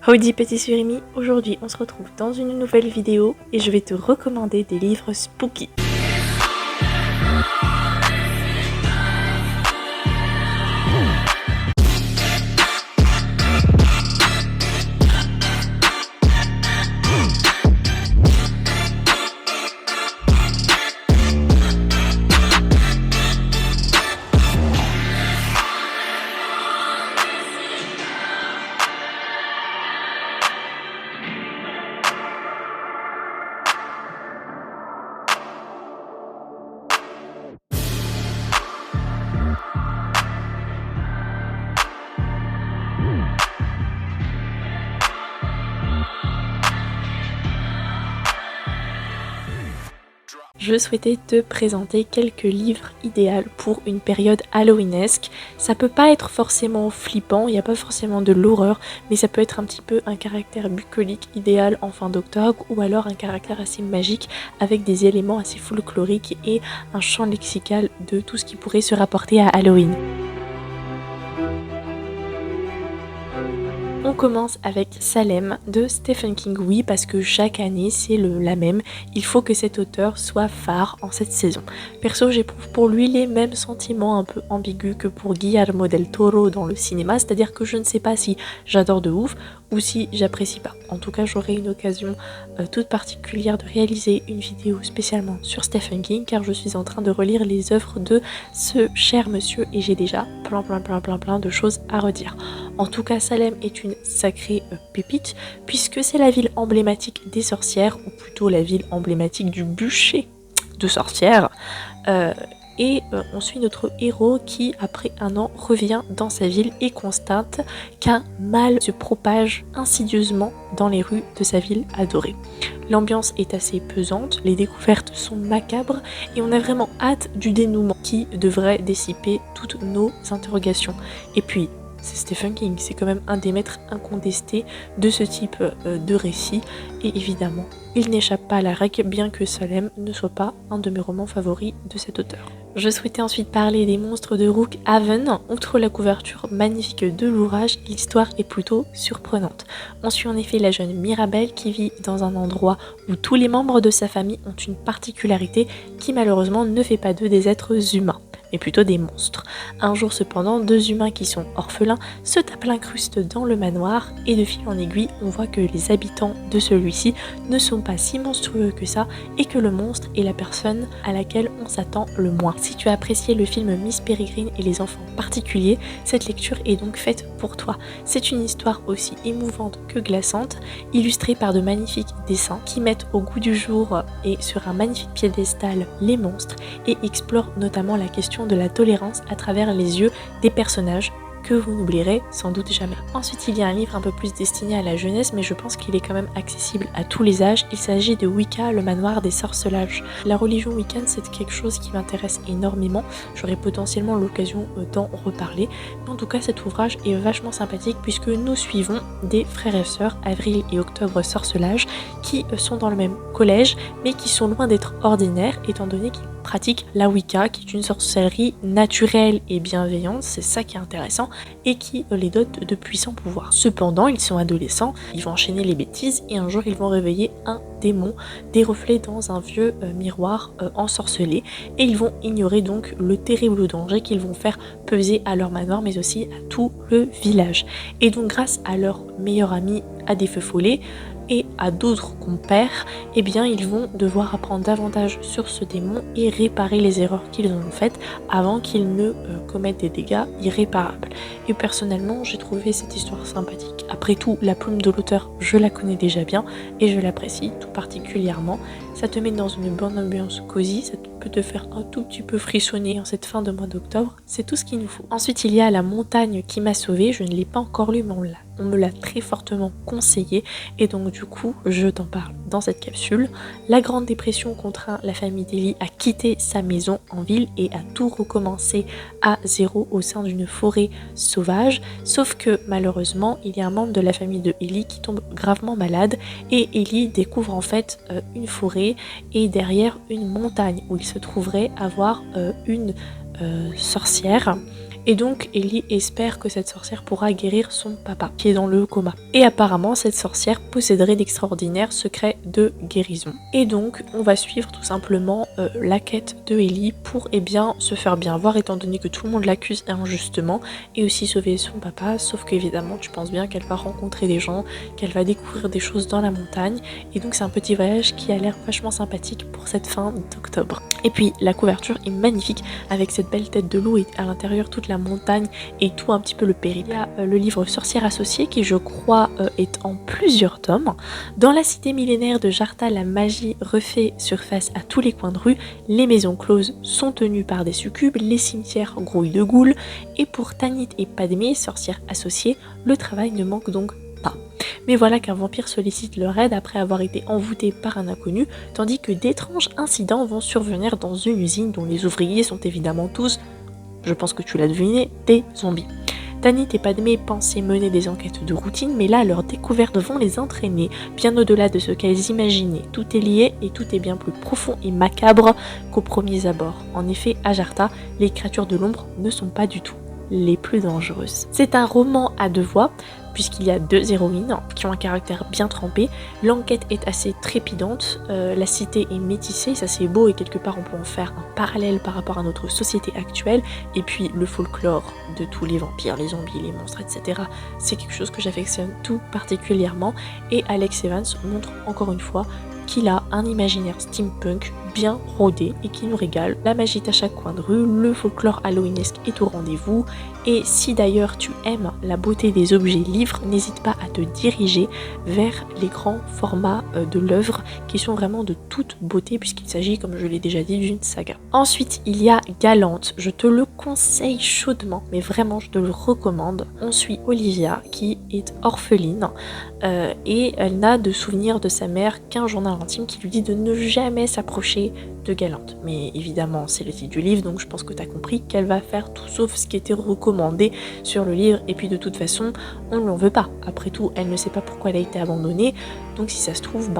Howdy petit surimi, aujourd'hui on se retrouve dans une nouvelle vidéo et je vais te recommander des livres spooky. Je souhaitais te présenter quelques livres idéaux pour une période halloweenesque. Ça peut pas être forcément flippant, il n'y a pas forcément de l'horreur, mais ça peut être un petit peu un caractère bucolique idéal en fin d'octobre, ou alors un caractère assez magique avec des éléments assez folkloriques et un champ lexical de tout ce qui pourrait se rapporter à Halloween. On commence avec Salem de Stephen King, oui, parce que chaque année c'est la même, il faut que cet auteur soit phare en cette saison. Perso, j'éprouve pour lui les mêmes sentiments un peu ambigus que pour Guillermo del Toro dans le cinéma, c'est-à-dire que je ne sais pas si j'adore de ouf ou si j'apprécie pas. En tout cas, j'aurai une occasion toute particulière de réaliser une vidéo spécialement sur Stephen King, car je suis en train de relire les œuvres de ce cher monsieur et j'ai déjà plein de choses à redire. En tout cas, Salem est une sacrée pépite, puisque c'est la ville emblématique des sorcières, ou plutôt la ville emblématique du bûcher de sorcières. On suit notre héros qui, après un an, revient dans sa ville et constate qu'un mal se propage insidieusement dans les rues de sa ville adorée. L'ambiance est assez pesante, les découvertes sont macabres et on a vraiment hâte du dénouement qui devrait dissiper toutes nos interrogations. Et puis, c'est Stephen King, c'est quand même un des maîtres incontestés de ce type de récit et évidemment, il n'échappe pas à la règle bien que Salem ne soit pas un de mes romans favoris de cet auteur. Je souhaitais ensuite parler des monstres de Rookhaven. Outre la couverture magnifique de l'ouvrage, l'histoire est plutôt surprenante. On suit en effet la jeune Mirabelle qui vit dans un endroit où tous les membres de sa famille ont une particularité qui malheureusement ne fait pas d'eux des êtres humains, mais plutôt des monstres. Un jour cependant, deux humains qui sont orphelins se tapent l'incruste dans le manoir et de fil en aiguille, on voit que les habitants de celui-ci ne sont pas si monstrueux que ça et que le monstre est la personne à laquelle on s'attend le moins. Si tu as apprécié le film Miss Peregrine et les enfants particuliers, cette lecture est donc faite pour toi. C'est une histoire aussi émouvante que glaçante, illustrée par de magnifiques dessins qui mettent au goût du jour et sur un magnifique piédestal les monstres et explorent notamment la question de la tolérance à travers les yeux des personnages que vous n'oublierez sans doute jamais. Ensuite, il y a un livre un peu plus destiné à la jeunesse, mais je pense qu'il est quand même accessible à tous les âges. Il s'agit de Wicca, le manoir des sorcelages. La religion wiccan, c'est quelque chose qui m'intéresse énormément. J'aurai potentiellement l'occasion d'en reparler. Mais en tout cas, cet ouvrage est vachement sympathique puisque nous suivons des frères et sœurs, Avril et Octobre Sorcelage, qui sont dans le même collège, mais qui sont loin d'être ordinaires, étant donné qu'ils pratiquent la Wicca, qui est une sorcellerie naturelle et bienveillante, c'est ça qui est intéressant, et qui les dote de puissants pouvoirs. Cependant, ils sont adolescents, ils vont enchaîner les bêtises, et un jour ils vont réveiller un démon, des reflets dans un vieux miroir ensorcelé, et ils vont ignorer donc le terrible danger qu'ils vont faire peser à leur manoir, mais aussi à tout le village. Et donc grâce à leur meilleur ami à des feux follets, et à d'autres compères, eh bien ils vont devoir apprendre davantage sur ce démon et réparer les erreurs qu'ils ont faites avant qu'ils ne commettent des dégâts irréparables. Et personnellement, j'ai trouvé cette histoire sympathique. Après tout, la plume de l'auteur, je la connais déjà bien et je l'apprécie tout particulièrement. Ça te met dans une bonne ambiance cosy, ça peut te faire un tout petit peu frissonner en cette fin de mois d'octobre, c'est tout ce qu'il nous faut. Ensuite, il y a La montagne qui m'a sauvée, je ne l'ai pas encore lu, mais on me l'a très fortement conseillé et donc du coup, je t'en parle dans cette capsule. La Grande Dépression contraint la famille d'Ellie à quitter sa maison en ville et à tout recommencer à zéro au sein d'une forêt sauvage, sauf que malheureusement, il y a un membre de la famille de Ellie qui tombe gravement malade et Ellie découvre en fait une forêt et derrière une montagne où il se trouverait avoir une sorcière Et donc Ellie espère que cette sorcière pourra guérir son papa qui est dans le coma. Et apparemment cette sorcière posséderait d'extraordinaires secrets de guérison. Et donc on va suivre tout simplement la quête de Ellie pour se faire bien voir étant donné que tout le monde l'accuse injustement et aussi sauver son papa, sauf qu'évidemment tu penses bien qu'elle va rencontrer des gens, qu'elle va découvrir des choses dans la montagne et donc c'est un petit voyage qui a l'air vachement sympathique pour cette fin d'octobre. Et puis la couverture est magnifique avec cette belle tête de loup et à l'intérieur toute la montagne et tout un petit peu le périple. Il y a le livre Sorcière associée qui je crois est en plusieurs tomes. Dans la cité millénaire de Jarta, la magie refait surface à tous les coins de rue, les maisons closes sont tenues par des succubes, les cimetières grouillent de ghouls et pour Tanit et Padmé, sorcières associées, le travail ne manque donc pas. Mais voilà qu'un vampire sollicite leur aide après avoir été envoûté par un inconnu, tandis que d'étranges incidents vont survenir dans une usine dont les ouvriers sont évidemment tous, je pense que tu l'as deviné, des zombies. Tanit et Padmé pensaient mener des enquêtes de routine, mais là, leurs découvertes vont les entraîner bien au-delà de ce qu'elles imaginaient. Tout est lié et tout est bien plus profond et macabre qu'aux premiers abords. En effet, à Jarta, les créatures de l'ombre ne sont pas du tout les plus dangereuses. C'est un roman à 2 voix, puisqu'il y a 2 héroïnes qui ont un caractère bien trempé. L'enquête est assez trépidante, la cité est métissée, ça c'est beau et quelque part on peut en faire un parallèle par rapport à notre société actuelle. Et puis le folklore de tous les vampires, les zombies, les monstres, etc. c'est quelque chose que j'affectionne tout particulièrement. Et Alex Evans montre encore une fois qu'il a un imaginaire steampunk bien rodé et qui nous régale. La magie est à chaque coin de rue, le folklore halloweenesque est au rendez-vous. Et si d'ailleurs tu aimes la beauté des objets livres, n'hésite pas à te diriger vers les grands formats de l'œuvre qui sont vraiment de toute beauté puisqu'il s'agit, comme je l'ai déjà dit, d'une saga. Ensuite, il y a Galante, je te le conseille chaudement, mais vraiment je te le recommande. On suit Olivia qui est orpheline et elle n'a de souvenir de sa mère qu'un journal intime qui lui dit de ne jamais s'approcher de Galante. Mais évidemment, c'est le titre du livre, donc je pense que tu as compris qu'elle va faire tout sauf ce qui était recommandé sur le livre. Et puis de toute façon, on ne l'en veut pas. Après tout, elle ne sait pas pourquoi elle a été abandonnée. Donc si ça se trouve,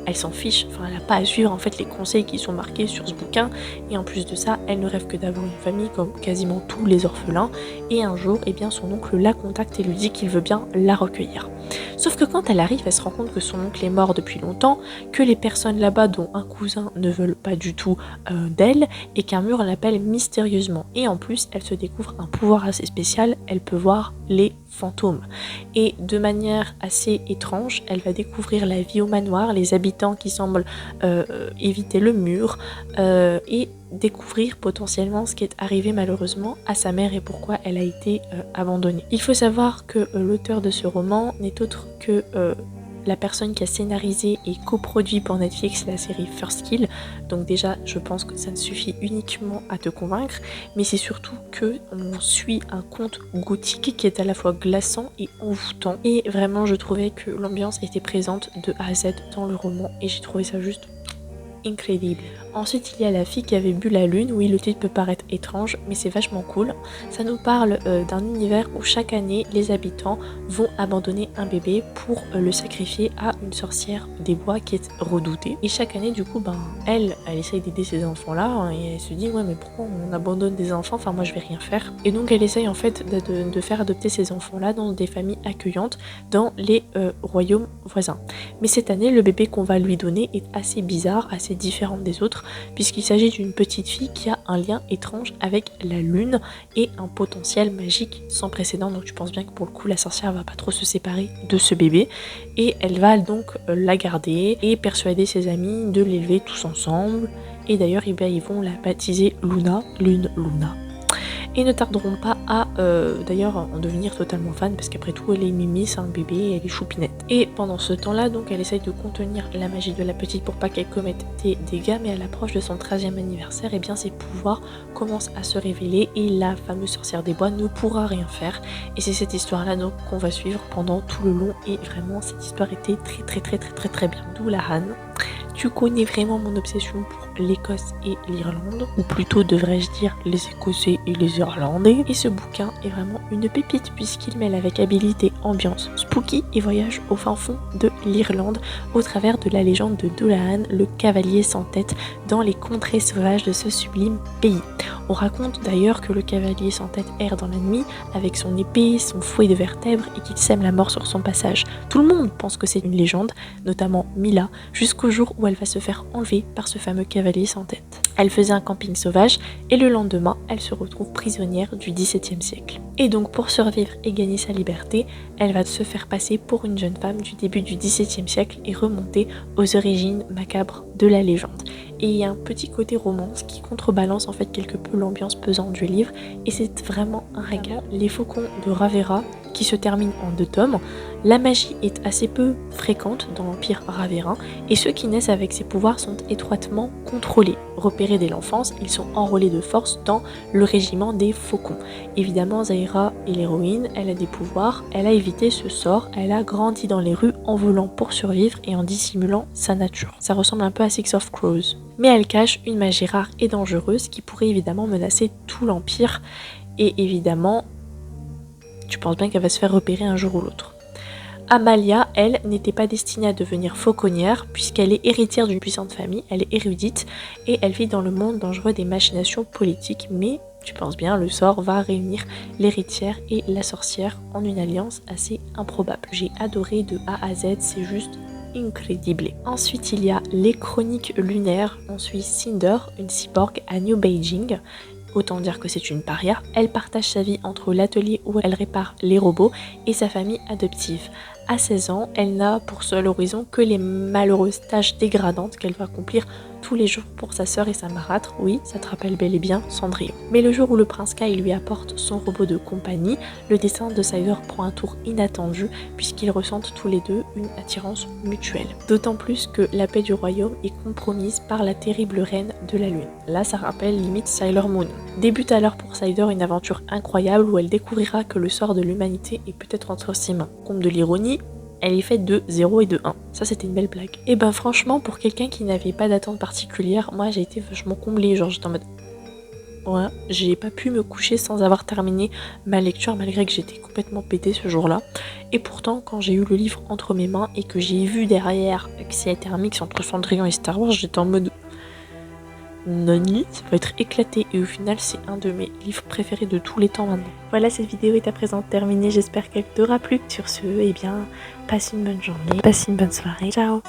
elle s'en fiche. Enfin, elle n'a pas à suivre en fait les conseils qui sont marqués sur ce bouquin. Et en plus de ça, elle ne rêve que d'avoir une famille comme quasiment tous les orphelins. Et un jour, son oncle la contacte et lui dit qu'il veut bien la recueillir. Sauf que quand elle arrive, elle se rend compte que son oncle est mort depuis longtemps, que les personnes là-bas, dont un cousin, ne veulent pas du tout d'elle, et qu'un mur l'appelle mystérieusement. Et en plus, elle se découvre un pouvoir assez spécial, elle peut voir les fantômes. Et de manière assez étrange, elle va découvrir la vie au manoir, les habitants qui semblent éviter le mur, et découvrir potentiellement ce qui est arrivé malheureusement à sa mère et pourquoi elle a été abandonnée. Il faut savoir que l'auteur de ce roman n'est autre que la personne qui a scénarisé et coproduit pour Netflix la série First Kill. Donc déjà, je pense que ça ne suffit uniquement à te convaincre, mais c'est surtout que on suit un conte gothique qui est à la fois glaçant et envoûtant. Et vraiment, je trouvais que l'ambiance était présente de A à Z dans le roman et j'ai trouvé ça juste incroyable. Ensuite, il y a La fille qui avait bu la lune. Oui, le titre peut paraître étrange, mais c'est vachement cool. Ça nous parle d'un univers où chaque année, les habitants vont abandonner un bébé pour le sacrifier à une sorcière des bois qui est redoutée. Et chaque année, du coup, elle essaye d'aider ces enfants-là et elle se dit, ouais, mais pourquoi on abandonne des enfants? Enfin, moi, je vais rien faire. Et donc, elle essaye en fait de faire adopter ces enfants-là dans des familles accueillantes dans les royaumes voisins. Mais cette année, le bébé qu'on va lui donner est assez bizarre, assez différent des autres, puisqu'il s'agit d'une petite fille qui a un lien étrange avec la lune et un potentiel magique sans précédent. Donc tu penses bien que pour le coup la sorcière va pas trop se séparer de ce bébé et elle va donc la garder et persuader ses amis de l'élever tous ensemble. Et d'ailleurs ils vont la baptiser Luna, Lune Luna. Et ne tarderont pas à d'ailleurs en devenir totalement fan parce qu'après tout elle est mimi, c'est un bébé et elle est choupinette. Et pendant ce temps-là, donc elle essaye de contenir la magie de la petite pour pas qu'elle commette des dégâts, mais à l'approche de son 13e anniversaire, ses pouvoirs commencent à se révéler et la fameuse sorcière des bois ne pourra rien faire. Et c'est cette histoire-là donc qu'on va suivre pendant tout le long et vraiment cette histoire était très bien. D'où la Han. Tu connais vraiment mon obsession pour l'Écosse et l'Irlande, ou plutôt devrais-je dire les Écossais et les Irlandais. Et ce bouquin est vraiment une pépite puisqu'il mêle avec habileté ambiance spooky et voyage au fin fond de l'Irlande au travers de la légende de Dullahan, le cavalier sans tête, dans les contrées sauvages de ce sublime pays. On raconte d'ailleurs que le cavalier sans tête erre dans la nuit avec son épée, son fouet de vertèbres et qu'il sème la mort sur son passage. Tout le monde pense que c'est une légende, notamment Mila, jusqu'au jour où elle va se faire enlever par ce fameux cavalier sans tête. Elle faisait un camping sauvage et le lendemain, elle se retrouve prisonnière du XVIIe siècle. Et donc pour survivre et gagner sa liberté, elle va se faire passer pour une jeune femme du début du XVIIe siècle et remonter aux origines macabres de la légende. Et il y a un petit côté romance qui contrebalance en fait quelque peu l'ambiance pesante du livre et c'est vraiment un régal. Les Faucons de Ravera qui se terminent en 2 tomes. La magie est assez peu fréquente dans l'Empire ravérin et ceux qui naissent avec ces pouvoirs sont étroitement contrôlés. Repérés dès l'enfance, ils sont enrôlés de force dans le régiment des Faucons. Évidemment, Zaira est l'héroïne, elle a des pouvoirs, elle a évité ce sort, elle a grandi dans les rues en volant pour survivre et en dissimulant sa nature. Ça ressemble un peu à Six of Crows. Mais elle cache une magie rare et dangereuse qui pourrait évidemment menacer tout l'Empire et évidemment, tu penses bien qu'elle va se faire repérer un jour ou l'autre. Amalia, elle, n'était pas destinée à devenir fauconnière puisqu'elle est héritière d'une puissante famille, elle est érudite et elle vit dans le monde dangereux des machinations politiques. Mais, tu penses bien, le sort va réunir l'héritière et la sorcière en une alliance assez improbable. J'ai adoré de A à Z, c'est juste incroyable. Ensuite, il y a les chroniques lunaires. On suit Cinder, une cyborg à New Beijing. Autant dire que c'est une paria. Elle partage sa vie entre l'atelier où elle répare les robots et sa famille adoptive. À 16 ans, elle n'a pour seul horizon que les malheureuses tâches dégradantes qu'elle va accomplir tous les jours pour sa sœur et sa marâtre. Oui, ça te rappelle bel et bien Cendrillon. Mais le jour où le prince Kai lui apporte son robot de compagnie, le destin de Cider prend un tour inattendu puisqu'ils ressentent tous les deux une attirance mutuelle. D'autant plus que la paix du royaume est compromise par la terrible reine de la lune. Là, ça rappelle limite Sailor Moon. Débute alors pour Cider une aventure incroyable où elle découvrira que le sort de l'humanité est peut-être entre ses mains. Comble de l'ironie, elle est faite de 0 et de 1. Ça, c'était une belle blague. Et ben franchement, pour quelqu'un qui n'avait pas d'attente particulière, moi j'ai été vachement comblée. Genre j'étais en mode... Ouais, j'ai pas pu me coucher sans avoir terminé ma lecture malgré que j'étais complètement pétée ce jour-là. Et pourtant, quand j'ai eu le livre entre mes mains et que j'ai vu derrière que c'était un mix entre Cendrillon et Star Wars, j'étais en mode... Nani, ça va être éclaté et au final c'est un de mes livres préférés de tous les temps maintenant. Voilà, cette vidéo est à présent terminée, j'espère qu'elle t'aura plu. Sur ce, eh bien, passe une bonne journée, passe une bonne soirée, ciao.